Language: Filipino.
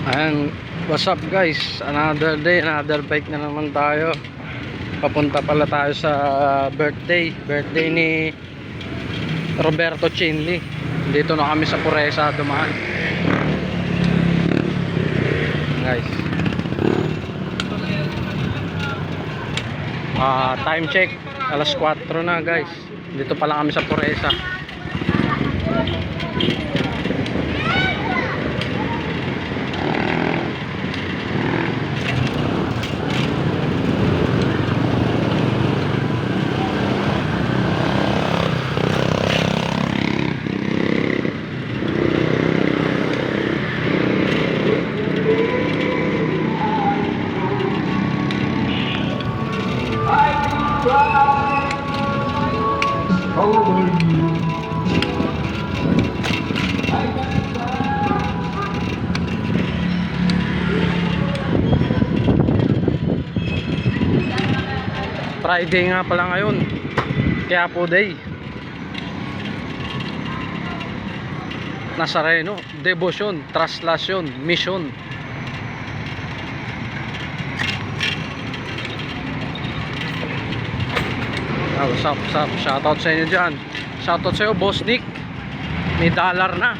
Ayan, what's up guys? Another day, another bike na naman tayo. Papunta pala tayo sa birthday ni Roberto Chinli. Dito na kami sa Puresa dumaan. Guys. Time check, alas 4 na guys. Dito pala kami sa Puresa. Friday nga pala ngayon, kaya po day Nazareno, devotion, traslasyon, mission. What's up? Shoutout sa inyo dyan. Shoutout sa iyo, Boss Nick. May dollar na.